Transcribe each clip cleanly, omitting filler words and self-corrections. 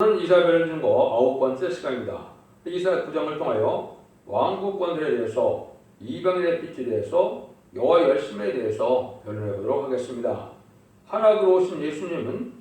오늘은 이사야를 증거 9번째 시간입니다. 이사야 9장을 통하여 왕국권들에 대해서, 이방인의 빛에 대해서, 여호와 열심에 대해서 변론해 보도록 하겠습니다. 하나님으로 오신 예수님은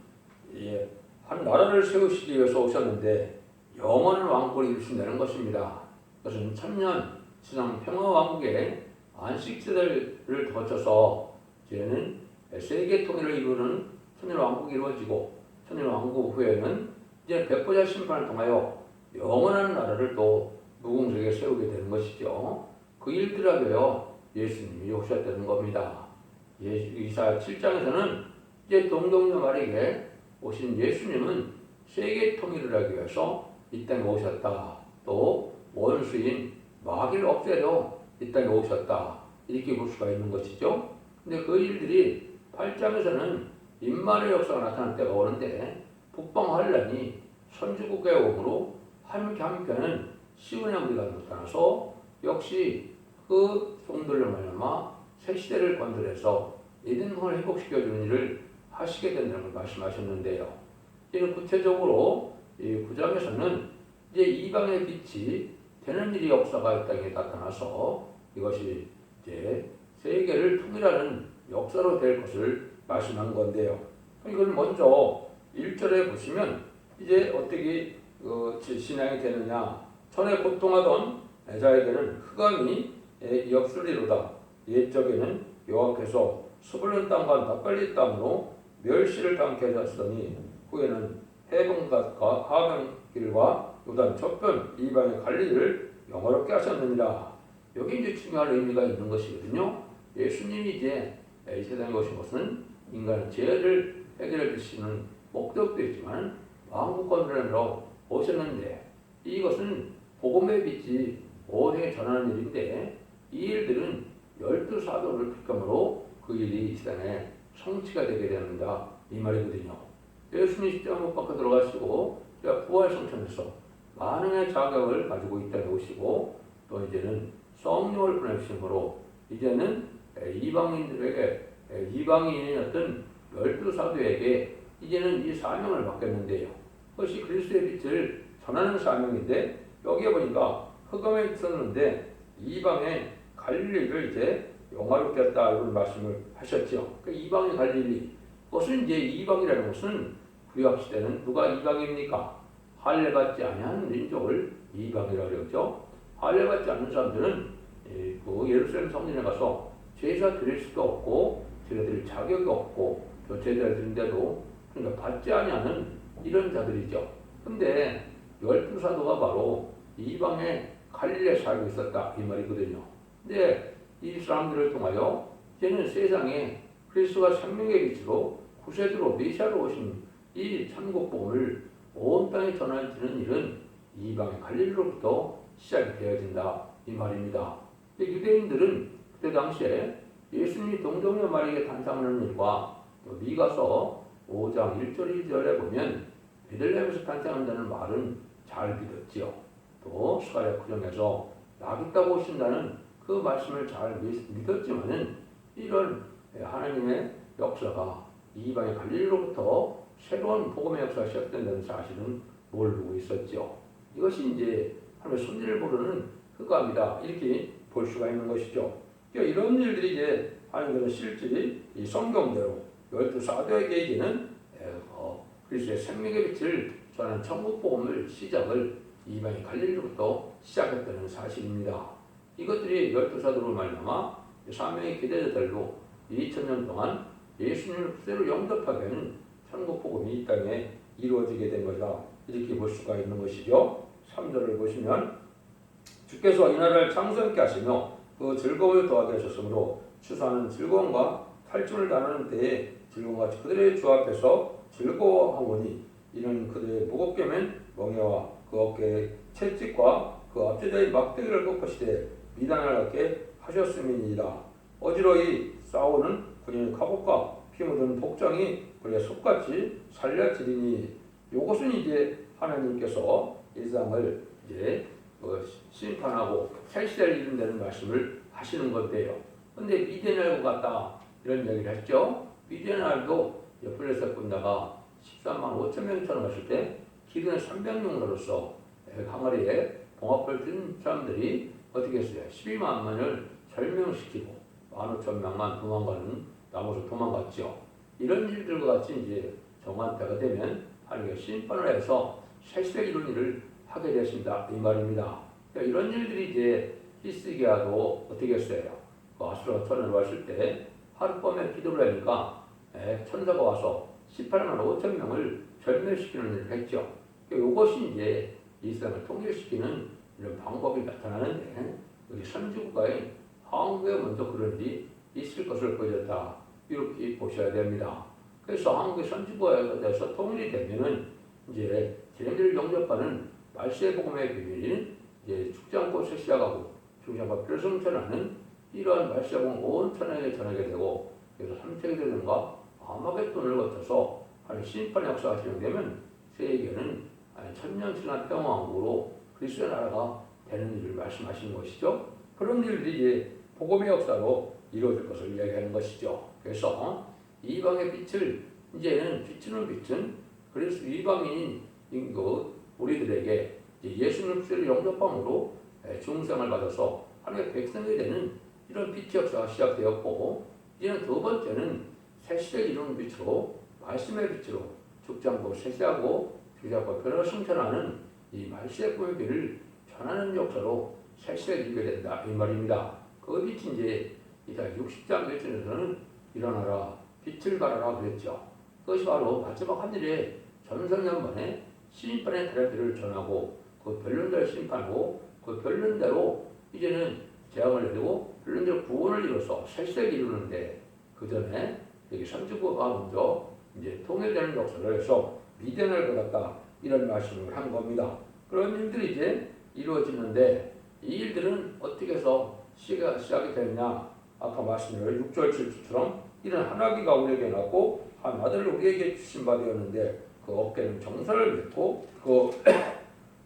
한 나라를 세우시기 위해서 오셨는데 영원한 왕국을 이루신다는 것입니다. 그것은 천년 지상 평화 왕국의 안식제를 거쳐서 이제는 세계 통일을 이루는 천년 왕국이 이루어지고, 천년 왕국 후에는 이제 백보자 심판을 통하여 영원한 나라를 또 무궁석에 세우게 되는 것이죠. 그 일들 하여요 예수님이 오셨다는 겁니다. 이사야 7장에서는 이제 동정녀 마리아에게 오신 예수님은 세계 통일을 하기 위해서 이 땅에 오셨다. 또 원수인 마귀를 없애려 이 땅에 오셨다. 이렇게 볼 수가 있는 것이죠. 근데 그 일들이 8장에서는 인말의 역사가 나타날 때가 오는데, 북방 환란이 선주국가에 오므로 함께하는 시온의 무리가 나타나서 역시 그 종들로 말미암아 새 시대를 건설해서 에덴성을 회복시켜주는 일을 하시게 된다는 걸 말씀하셨는데요. 이는 구체적으로 이 9장에서는 이제 이방의 빛이 되는 일이 역사가 이 땅에 나타나서 이것이 이제 세계를 통일하는 역사로 될 것을 말씀한 건데요. 이걸 먼저 1절에 보시면 이제 어떻게 신앙이 되느냐. 전에 고통하던 자에게는 흑암이 엽술리로다. 옛적에는 여호와께서 수불른 땅과 낯갈리 땅으로 멸시를 당케 하셨으니 후에는 해변갓과 하변길과 요단 저편 이방의 갈릴리를 영화롭게 하셨느니라. 여기 이제 중요한 의미가 있는 것이거든요. 예수님이 이제 이 세상에 오신 것은 인간의 죄를 해결해 주시는 목적도 있지만 왕국권으로 오셨는데, 이것은 복음의 빛이 온 세계에 전하는 일인데, 이 일들은 12사도를 택함으로 그 일이 이 세상에 성취가 되게 됩니다. 이 말이거든요. 예수님이 십자가 못 박혀 들어가시고 부활 성천에서 많은 자격을 가지고 이 땅에 오시고, 또 이제는 성령을 보내심으로 이제는 이방인들에게, 이방인이었던 12사도에게 이제는 이 사명을 받겠는데요. 그것이 그리스도의 빛을 전하는 사명인데, 여기에 보니까 흑암에 있었는데 이방의 갈릴리를 이제 영화롭게 했다, 이런 말씀을 하셨죠. 그 이방의 갈릴리, 그것은 이제 이방이라는 것은 구약 시대는 누가 이방입니까? 할례받지 아니한 민족을 이방이라고 그러죠. 할례받지 않는 사람들은 그 예루살렘 성전에 가서 제사 드릴 수도 없고 제사 드릴 자격이 없고, 또 제사를 드린데도 그러니까 받지 아니하는 이런 자들이죠. 근데 12사도가 바로 이방의 갈릴리에 살고 있었다, 이 말이거든요. 근데 이 사람들을 통하여 이제는 세상에 그리스도가 생명의 빛으로 구세주로 메시아로 오신 이 천국 복음을 온 땅에 전해지는 일은 이방의 갈릴리로부터 시작이 되어진다, 이 말입니다. 유대인들은 그때 당시에 예수님이 동정녀 마리아에게 탄생하는 일과 또 미가서 5장 1절 2절에 보면 베들레헴에서 탄생한다는 말은 잘 믿었지요. 또 스가랴 9장에서 낙이 따고 오신다는 그 말씀을 잘 믿었지만은, 이런 하나님의 역사가 이방의 갈릴리로부터 새로운 복음의 역사가 시작된다는 사실은 모르고 있었죠. 이것이 이제 하나님의 섭리를 모르는 흑암이다, 이렇게 볼 수가 있는 것이죠. 이런 일들이 이제 하나님께서 실질이 이 성경대로 12사도에게는 그리스도의 생명의 빛을 전하는 천국 복음을 시작을 이방의 갈릴리로부터 시작했다는 사실입니다. 이것들이 12사도로 말미암아 사명의 기대자들로 2000년 동안 예수님을 그대로 영접하게 하는 천국 복음이 이 땅에 이루어지게 된 것이다, 이렇게 볼 수가 있는 것이죠. 3절을 보시면 주께서 이 나라를 창성케 하시며 그 즐거움을 더하게 하셨으므로 추수하는 즐거움과 탈춤을 다하는 때에 즐거움같이 그들의 주 앞에서 즐거워하오니, 이는 그들의 무겁게 맨 멍에와 그 어깨의 채찍과 그 앞제자의 막대기를 꺾으시되 미단을 갖게 하셨음이니이다. 어지러이 싸우는 군인의 갑옷과 피 묻은 복장이 그의 속같이 살려지리니, 이것은 이제 하나님께서 일상을 이제 심판하고 새 시대를 이룬다는 말씀을 하시는 건데요. 근데 미디안을 갔다, 이런 얘기를 했죠. 미디안도 블레셋 군대가 13만 5천 명처럼 갔을 때 기근의 300명으로서 항아리에 봉합을 든 사람들이 어떻게 했어요? 12만명을 절명시키고 15,000명만 도망가는 나머지 도망갔죠. 이런 일들과 같이 이제 정한 때가 되면 하나님의 심판을 해서 새시대 이룬 일을 하게 되었습니다. 이 말입니다. 그러니까 이런 일들이 이제 히스기야도 어떻게 했어요? 아수르가 천을 왔을 때 하룻밤에 기도를 하니까 천사가 와서 18만 5천 명을 절멸시키는 일을 했죠. 그러니까 이것이 이제 이스라엘을 통일시키는 이런 방법이 나타나는데 여기 선지국가의 한국에 먼저 그런 일이 있을 것을 보여줬다. 이렇게 보셔야 됩니다. 그래서 한국의 선지국가에 대해서 통일이 되면은 이제 쟤네들을 영접하는 말세의 복음의 비밀인 이제 죽지 않고 새 시작하고 죽지 않고 별성천하는 이러한 말세의 복음 온 천하에 전하게 되고 그래서 삼체게 되는가 아마겟돈을 거쳐서 하는 심판의 역사가 진행되면 세계는 천년치나 평화왕국으로 그리스도의 나라가 되는 일을 말씀하시는 것이죠. 그런 일들이 이제 복음의 역사로 이루어질 것을 이야기하는 것이죠. 그래서 이방의 빛을 이제는 비추는 빛은 그래서 이방인인 우리들에게 예수님을 그리스도를 영접함으로 중생을 받아서 하나님의 백성이 되는 이런 빛의 역사가 시작되었고 이제는 두 번째는 새 시대를 이루는 빛으로 말씀의 빛으로 죽지 않고 쇠시하고 죽지 않고 변화를 승천하는 이 말씀의 꿈의 빛을 전하는 역사로 새 시대를 이루게 된다 이 말입니다. 그 빛이 이제 이사 60장 1절에서는 일어나라 빛을 발하라 그랬죠. 그것이 바로 마지막 하늘에 전성년만에 심판의 대례들을 전하고 그 변론대로 심판하고 그 변론대로 이제는 재앙을 내리고 변론대로 구원을 이뤄서 새 시대를 이루는데 그 전에 여기 선지국가가 먼저 이제 통일되는 역사를 해서 미련을 받았다 이런 말씀을 한 겁니다. 그런 일들이 이제 이루어지는데 이 일들은 어떻게 해서 시작이 됐냐? 아까 말씀드린 6절 7절처럼 이런 하나기가 우리에게 났고 한 아들을 우리에게 주신 바 되었는데 그 어깨는 정사를 맺고 그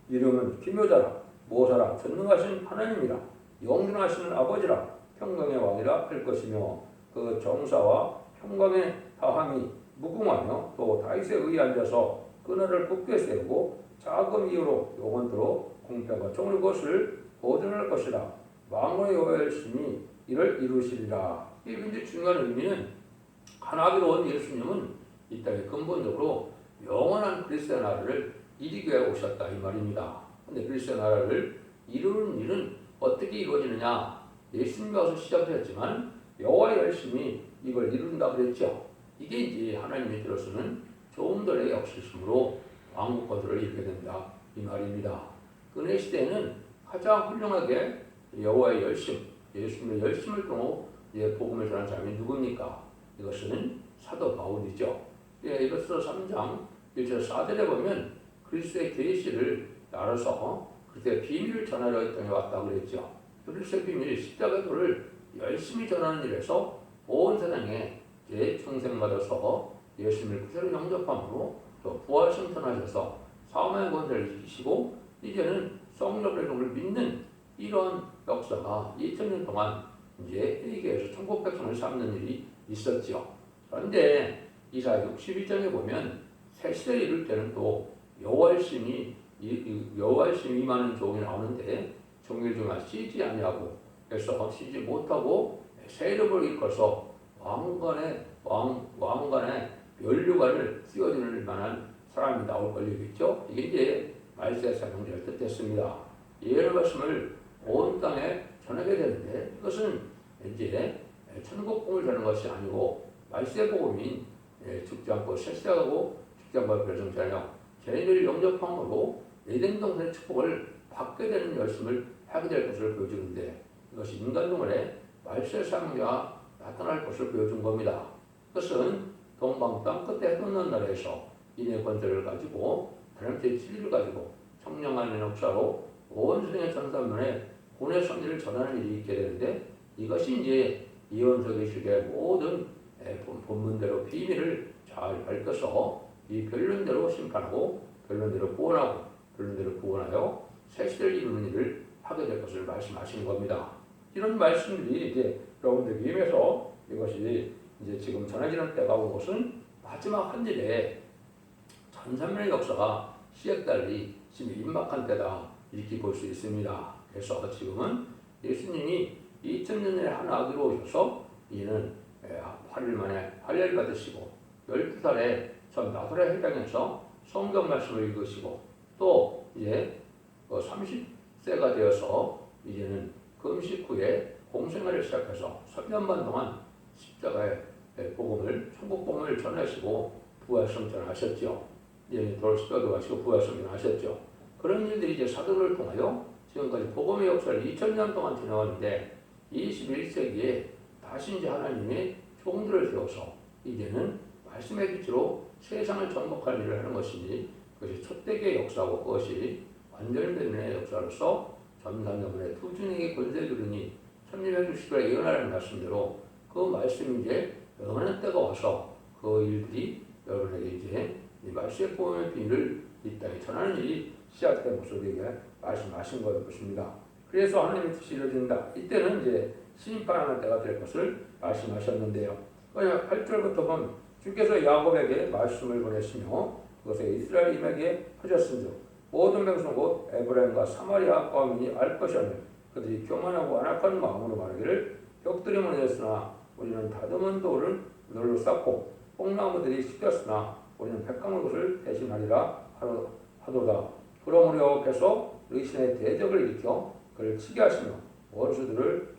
이름은 기묘자라 모사라 전능하신 하나님이라 영존하시는 아버지라 평강의 왕이라 할 것이며 그 정사와 평강의 다함이 무궁하며 또 다윗에 의해 앉아서 그날을 굳게 세우고 작은 이유로 영원토록 공평과 정을 것을 보존할 것이라 만군의 여호와의 신이 이를 이루시리라. 이 굉장히 중요한 의미는 하나님으로 온 예수님은 이 땅에 근본적으로 영원한 그리스도의 나라를 이루기 위해 오셨다 이 말입니다. 그런데 그리스도의 나라를 이루는 일은 어떻게 이루어지느냐? 예수님이 와서 시작되었지만 여호와의 열심히 이걸 이룬다 그랬죠. 이게 이제 하나님의 들어서는 종들의 역사심으로 왕국 건설을 이루게 된다 이 말입니다. 그의 시대에는 가장 훌륭하게 여호와의 열심, 예수님의 열심을 통해 복음을 전한 사람이 누굽니까? 이것은 사도 바울이죠. 이것으로 3장 1절 4절에 보면 그리스도의 계시를 나눠서 그때 비밀을 전하려 이 땅에 왔다고 그랬죠. 그리스도의 비밀 십자가도를 열심히 전하는 일에서 온 세상에 중생받아서 예수님을 구세로 영접함으로 또 부활 승천하셔서 사망의 권세를 이기시고 이제는 성령의 종을 믿는 이런 역사가 2000년 동안 이제 회개에서 천국 백성을 삼는 일이 있었죠. 그런데 이사야 62장에 보면 새 시대를 이룰 때는 또 여호와의 심이 임하는 종이 나오는데 종일 중에 쉬지 아니하고 그래서 쉬지 못하고 새 이름을 일컬어서 왕관에 면류관을 씌워줄 만한 사람이 나올 걸리겠죠. 이게 이제 말세의 사명자를 뜻했습니다. 예언의 말씀을 온 땅에 전하게 되는데 이것은 이제 천국복음을 전하는 것이 아니고 말세의 복음인 죽지 않고 쇠시하고 죽지 않고 별성자녀 쟤네들이 영접함으로 에덴 동산의 축복을 받게 되는 열심을 하게 될 것을 보여주는데 이것이 인간동물의 말세의 사명자가 나타날 것을 보여준 겁니다. 그것은 동방 땅 끝에 흐르는 나라에서 인의 권세를 가지고 하나님의 진리를 가지고 청량한 역사로 온 세상의 전산면에 본의 선지를 전하는 일이 있게 되는데 이것이 이제 이원석의 시대의 모든 본문대로 비밀을 잘 밝혀서 이 변론대로 심판하고 변론대로 구원하고 변론대로 구원하여 새 시대를 이루는 일을 하게 될 것을 말씀하시는 겁니다. 이런 말씀들이 이제 여러분들에게 임해서 이것이 이제 지금 전해지는 때가 온 것은 마지막 한 일에 전산면의 역사가 시액달이 지금 임박한 때다 이렇게 볼 수 있습니다. 그래서 지금은 예수님이 2000년에 한 아기로 오셔서 이는 8일 만에 할례를 받으시고 12살에 전 나사렛 회당에서 성경 말씀을 읽으시고 또 이제 30세가 되어서 이제는 금식 후에 공생활을 시작해서 3년 반 동안 십자가의 복음을 천국 복음을 전하시고 부활성전을 하셨죠. 이제 돌스뼈도 하시고 부활성전을 하셨죠. 그런 일들이 이제 사도를 통하여 지금까지 복음의 역사를 2000년 동안 지나왔는데 21세기에 다시 이제 하나님의 종들을 세워서 이제는 말씀의 빛으로 세상을 정복하는 일을 하는 것이니 그것이 초대기의 역사고 그것이 완전변의 역사로서 전산자문의 투중에게 권세 주르니 천리백 주시기를 예언하라는 말씀대로 그 말씀이 이제 영원한 때가 와서 그 일들이 여러분에게 이제 이 말씀의 복음의 비밀을 이 땅에 전하는 일이 시작된 모습에게 말씀하신 것입니다. 그래서 하나님의 뜻이 이루어진다. 이때는 이제 심판하는 때가 될 것을 말씀하셨는데요. 8절부터 보면 주께서 야곱에게 말씀을 보내시며 그것에 이스라엘임에게 하셨은즉 모든 백성 곧 에브라임과 사마리아 가문이 알 것이오며 그들이 교만하고 안악한 마음으로 말하기를 벽들이 무너졌으나 우리는 다듬은 돌을 널로 쌓고 뽕나무들이 씻겼으나 우리는 백강의 것을 대신하리라 하도다. 그러므로 여호와께서 의신의 대적을 일으켜 그를 치게 하시며 원수들을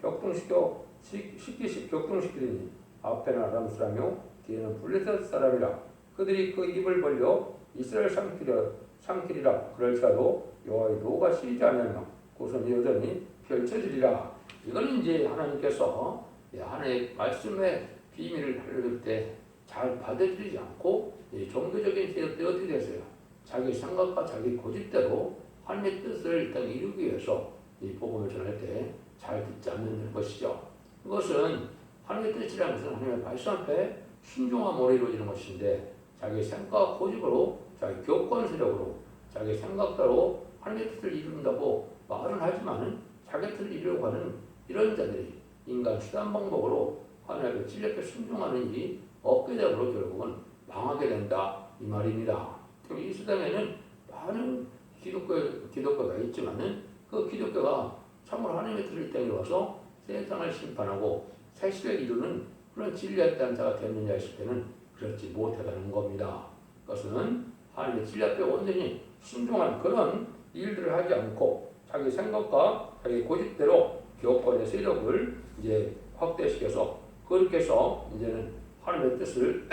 격동시키리니 앞에는 아람 사람이요 뒤에는 블레셋 사람이라. 그들이 그 입을 벌려 이스라엘 삼키리라. 그럴지라도 여호와의 노가 쉬지 아니하며 고선이 여전히 펼쳐지리라. 이거는 이제 하나님께서 하나님의 말씀의 비밀을 알려줄 때 잘 받아들이지 않고 종교적인 세력들이 어떻게 됐어요? 자기 생각과 자기 고집대로 하나님의 뜻을 일단 이루기 위해서 이 복음을 전할 때 잘 듣지 않는 것이죠. 그것은 하나님의 뜻이라는 것은 하나님의 말씀 앞에 순종함으로 이루어지는 것인데 자기 생각과 고집으로 자기 교권 세력으로 자기 생각대로 하나님의 뜻을 이룬다고 말은 하지만은 자기 뜻을 이루려고 하는 이런 자들이 인간 수단 방법으로 하나님의 진리에 순종하는 일이 없게 되므로 결국은 망하게 된다 이 말입니다. 이 시대에는 많은 기독교가 있지만은 그 기독교가 참으로 하나님의 뜻을 땅에 와서 세상을 심판하고 세시를 이루는 그런 진리에 대한 자가 됐느냐 했을 때는 그렇지 못하다는 겁니다. 그것은 하나님의 진리 앞에 온전히 순종한 그런 일들을 하지 않고 자기 생각과 자기 고집대로 교권의 세력을 이제 확대시켜서 그렇게 해서 이제는 하나님의 뜻을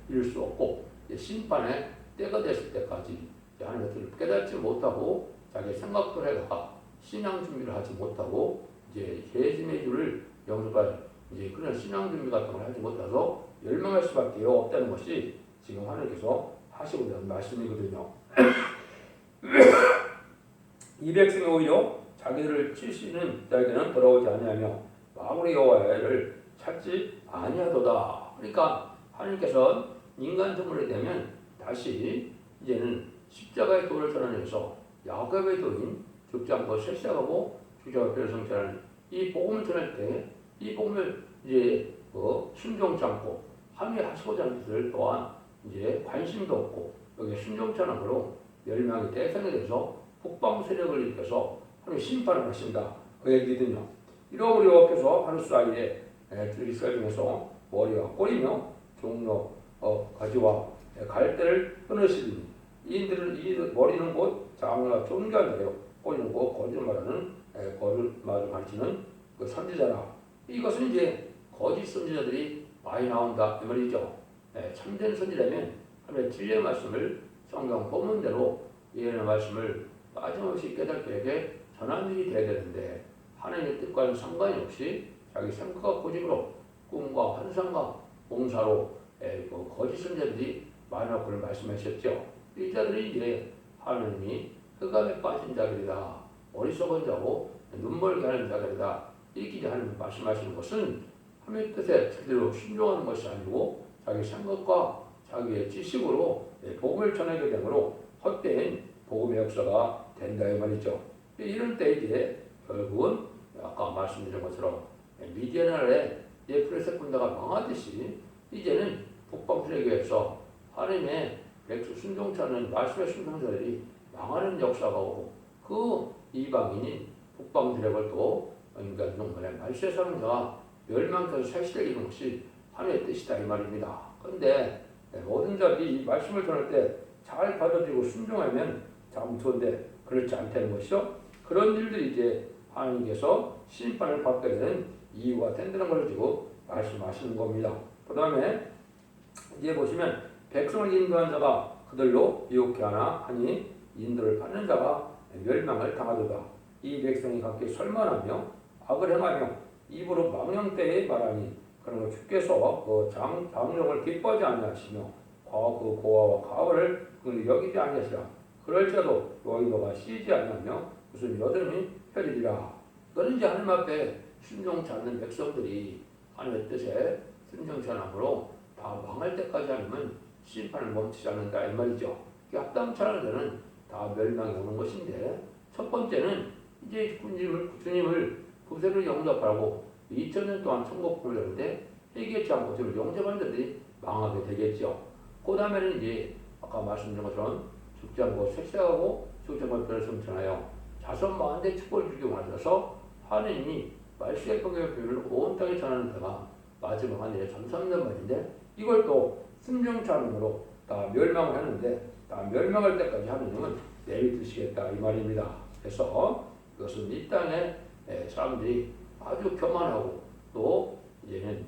이룰 수 없고 심판의 때가 됐을 때까지 하나님의 뜻을 깨닫지 못하고 자기 생각대로 해다가 신앙 준비를 하지 못하고 이제 예수님의 줄을 영접할 이제 그런 신앙 준비 같은 걸 하지 못해서 멸망할 수밖에 없다는 것이 지금 하나님께서 하시고 있는 말씀이거든요. 이 백성이 오히려 자기들을 치시는 자에게는 돌아오지 아니하며 마무리 여호와를 찾지 아니하도다. 그러니까 하나님께서 인간 선물이 되면 다시 이제는 십자가의 도를 전환해서 야곱의 도인 죽지 않고 쇠시하고 주자와 별을 성취하는 이 복음을 전할 때 이 복음을 이제 순종치 않고 하나님이 하시고자 하는 것을 또한 이제 관심도 없고 여기 순종치 않은 거로 멸망의 대상이 돼서 북방 세력을 일으켜서 하나님 심판을 하신다. 그 얘기거든요. 이러므로 여호와께서 하루 사이에 이스라엘 중에서 머리와 꼬리며 종로 가지와 갈대를 끊으시리니 이들은 머리는 곧 장로가 존귀한 자요 꼬리는 곧 거짓말하는 거짓말을 가르치는 그 선지자라. 이것은 이제 거짓 선지자들이 많이 나온다 이 말이죠. 참된 선지자면 하나님의 진리의 말씀을 성경 본문대로 예언의 말씀을 빠짐없이 깨닫게 전하는 일이 돼야 되는데 하나님의 뜻과는 상관이 없이 자기 생각과 고집으로 꿈과 환상과 공사로 거짓 선지자들이 많았고 말씀하셨죠. 이 자들이 이제 하나님이 흑암에 빠진 자들이다. 어리석은 자고 눈멀게 하는 자들이다. 이렇게 하나님 말씀하시는 것은 하나님의 뜻에 제대로 순종하는 것이 아니고 자기 생각과 자기의 지식으로 복음을 전하게 되므로 헛된 복음의 역사가 된다 이 말이죠. 이런 때 이제 결국은 아까 말씀드린 것처럼 미디안 나라의 블레셋 군대가 망하듯이 이제는 북방 세력에서 하나님의 백수 순종치 않는 말씀의 순종자들이 망하는 역사가 오고 그 이방인인 북방 드래곤 또 인간 종말의 말세의 사람자가 멸망해서 살시되는 것이 하나님의 뜻이다 이 말입니다. 그런데 모든 자들이 이 말씀을 전할 때 잘 받아들이고 순종하면 참 좋은데 그렇지 않다는 것이죠. 그런 일들이 이제 하나님께서 심판을 받게 되는 이유가 된다는 것을 지고 말씀하시는 겁니다. 그 다음에 이제 보시면 백성을 인도한 자가 그들로 유혹해 하니 인도를 받는 자가 멸망을 당하도다. 이 백성이 각기 설만하며 악을 행하며 입으로 망령되이 말하니 그러므로 주께서 그 장령을 기뻐하지 아니하시며 그 고아와 과부를 여기지 아니하시라. 그럴지라도 너희가 쉬지 아니하며 무슨 여드름이 펴리리라. 너는 이제 하나님 앞에 순종치 않는 백성들이 하나님의 뜻에 순종치 않으므로 다 망할 때까지 하면 심판을 멈추지 않는다 이 말이죠. 합당치 않은 자는 다 멸망이 오는 것인데 첫 번째는 이제 주님을 구세를 영접하고 2000년 동안 천국 보려는데 회개치 않고 주님을 영접한 자들이 망하게 되겠죠. 그 다음에는 이제 아까 말씀드린 것처럼 죽지 않고 쇠퇴하고 죽지 않고 변했잖아요. 자손 만대 축복을 주기 원하셔서 하느님이 말씀의 성경의 표현을 온 땅에 전하는 데가 마지막 하늘의 전삼년 만인데 이걸 또 순종치 않음으로 다 멸망을 하는데 다 멸망할 때까지 하느님은 내비두시겠다 이 말입니다. 그래서 이것은 이 땅에 사람들이 아주 교만하고 또 이제는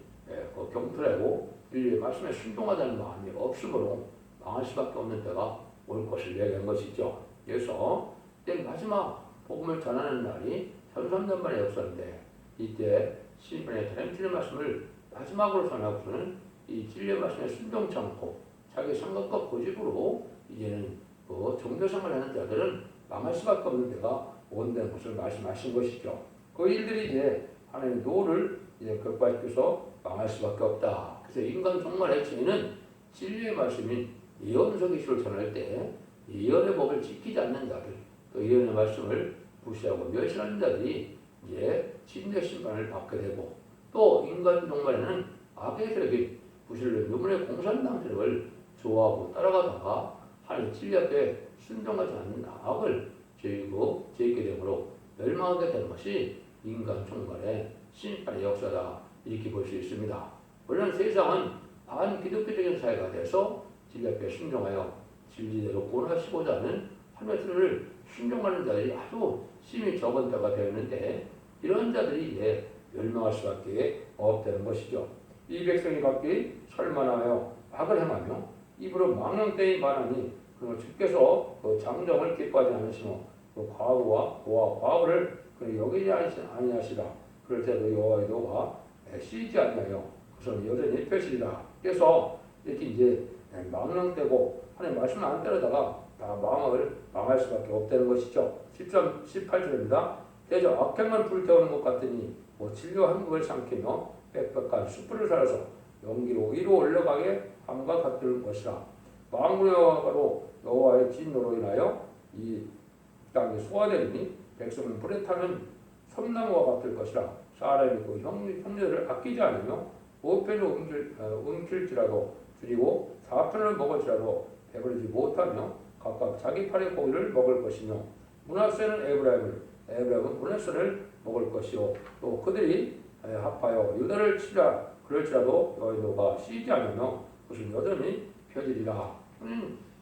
경솔하고 인류의 말씀에 순종하다는 마음이 없으므로 망할 수밖에 없는 때가 올 것을 얘기한 것이죠. 그래서 이때 마지막 복음을 전하는 날이 1300년 만의 역사인데 이때 시인의 다림질의 말씀을 마지막으로 전하고서는 이 진리의 말씀에 순종치 않고 자기 생각과 고집으로 이제는 종교생활을 하는 자들은 망할 수밖에 없는 때가 온다는 것을 말씀하신 것이죠. 그 일들이 이제 하나님의 노를 이제 격발시켜서 망할 수밖에 없다. 그래서 인간 종말의 죄는 진리의 말씀인 예언서 계시를 전할 때 예언의 법을 지키지 않는 자들, 또 예언의 말씀을 무시하고 멸시하는 자들이 이제 진대 심판을 받게 되고 또 인간 종말에는 악의 세력이 부실로 유물의 공산당 세력을 좋아하고 따라가다가 하나님 진리 앞에 순종하지 않는 악을 제게 되므로 멸망하게 되는 것이 인간 종말의 심판의 역사다 이렇게 볼 수 있습니다. 물론 세상은 반기독교적인 사회가 돼서 진리 앞에 순종하여 진리대로 구원하시고자 하는 하나님의 뜻을 순종하는 자들이 아주 심히 적은 자가 되었는데 이런 자들이 이제 멸망할 수밖에 없다는 것이죠. 이 백성이 각기 설만하여 악을 행하며 입으로 망령되이 말하니 그리고 주께서 그 장정을 기뻐하지 않으시며 그 과부와 과부를 여기지 아니하시라. 그럴 때도 여호와의 노가 쉬지 아니하여 그것은 여전히 펴시리라. 그래서 이렇게 이제 망령되고 하나님 말씀을 안 따르다가 다 망할 수밖에 없다는 것이죠. 18절입니다. 대저 악행만 불태우는 것 같으니 진료 한국을 삼키며 빽빽한 숯불을 살아서 연기로 위로 올라가게 함과 같을 것이라. 만군의 여호와의 진노로 인하여 이 땅이 소화되니 백성은 불에 타는 섬나무와 같을 것이라. 사람이 그 형제를 아끼지 않으며 5편을 움킬지라도 줄이고 4편을 먹을지라도 배부르지 못하며 각각 자기 팔의 고기를 먹을 것이며 므낫세는 에브라임은 므낫세를 먹을 것이요 또 그들이 합하여 유다를 치라. 그럴지라도 여호와가 쉬지 않으며 그것은 여전히 펴지리라.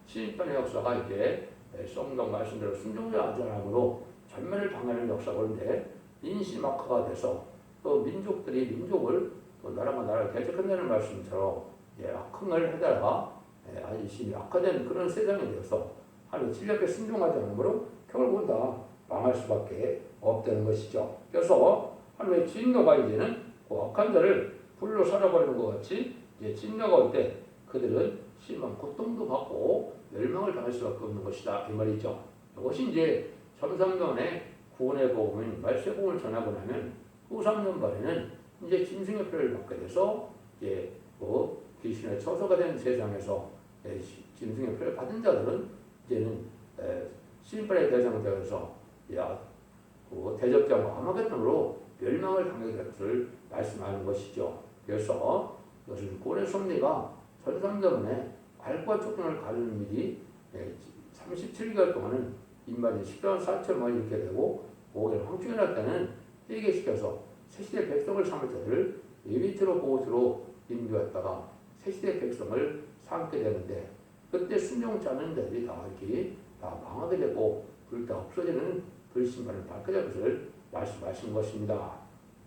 심판의 역사가 이제 성경 말씀대로 순종하지 않으므로 전면을 방해하는 역사가 오는데 인시마크가 돼서 또 민족을 또 나라가 나라를 대적한다는 말씀처럼 악행을 해다가 아주 심히 악화된 그런 세상이 되어서 하나님 진리 앞에 순종하지 않으므로 결국은 다 망할 수밖에 없다는 것이죠. 그래서 하나님의 진노가 이제는 그 악한 자를 불로 살아버리는 것 같이 이제 진노가 올 때 그들은 심한 고통도 받고 멸망을 당할 수밖에 없는 것이다 이 말이죠. 이것이 이제 13년의 구원의 복음인 말세의 복음을 전하고 나면 후 3년 반에는 이제 짐승의 표를 받게 돼서 이제 귀신의 처소가 된 세상에서 짐승의 표를 받은 자들은 이제는 심판의 대상이 되어서 대접자와 아마겟돈으로 멸망을 당하게 될 것을 말씀하는 것이죠. 그래서 이것은 구원의 섭리가 1300년에 알과 촉경을 가르는 일이 37개월 동안은 인마디 10년 4천만 이렇게 되고 5개월 황충일할 때는 회개시켜서 새시대 백성을 삼을 자들을 레위트로 보호수로 인도했다가 새시대 백성을 삼게 되는데 그때 순종치 않는 자들이 다 이렇게 다 망하게 되고 불다 없어지는 불신발을 받게 될 것을 말씀하신 것입니다.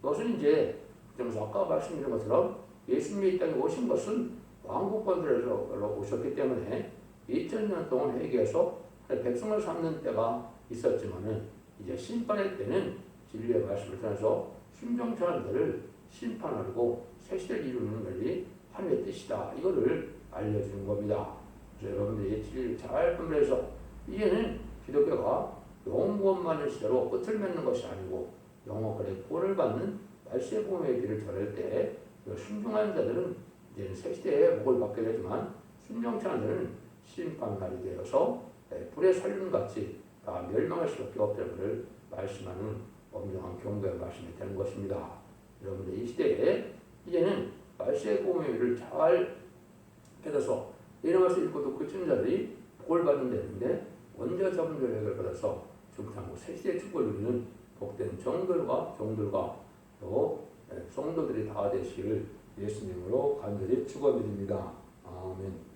그것은 이제 그래서 아까 말씀드린 것처럼 예수님이 이 땅에 오신 것은 왕국권들에서 오셨기 때문에 2000년 동안 회개해서 백성을 삼는 때가 있었지만은 이제 심판의 때는 진리의 말씀을 전해서 순종치 않은 자를 심판하고 새 시대를 이루는 것이 하나님의 뜻이다. 이거를 알려주는 겁니다. 그래서 여러분들이 진리를 잘 분별해서 이제는 기독교가 영원만의 시대로 끝을 맺는 것이 아니고 영원까지 구원을 받는 말세의 복음의 길을 전할 때 순종하는 자들은 이제는 새 시대에 복을 받게 되지만 순종치 않은 자는 심판날이 되어서 불의 살림같이 다 멸망할 수밖에 없다는 것을 말씀하는 엄정한 경고의 말씀이 되는 것입니다. 여러분들 이 시대에 이제는 말세의 복음의 길을 잘 깨달아서 일어나서 읽고도 그치는 자들이 복을 받는 데인데 원자 자본주의 획을 받아서 중창고 새 시대의 축복을 누리는 복된 정들과 또 성도들이 다 되시기를 예수님으로 간절히 축원드립니다. 아멘.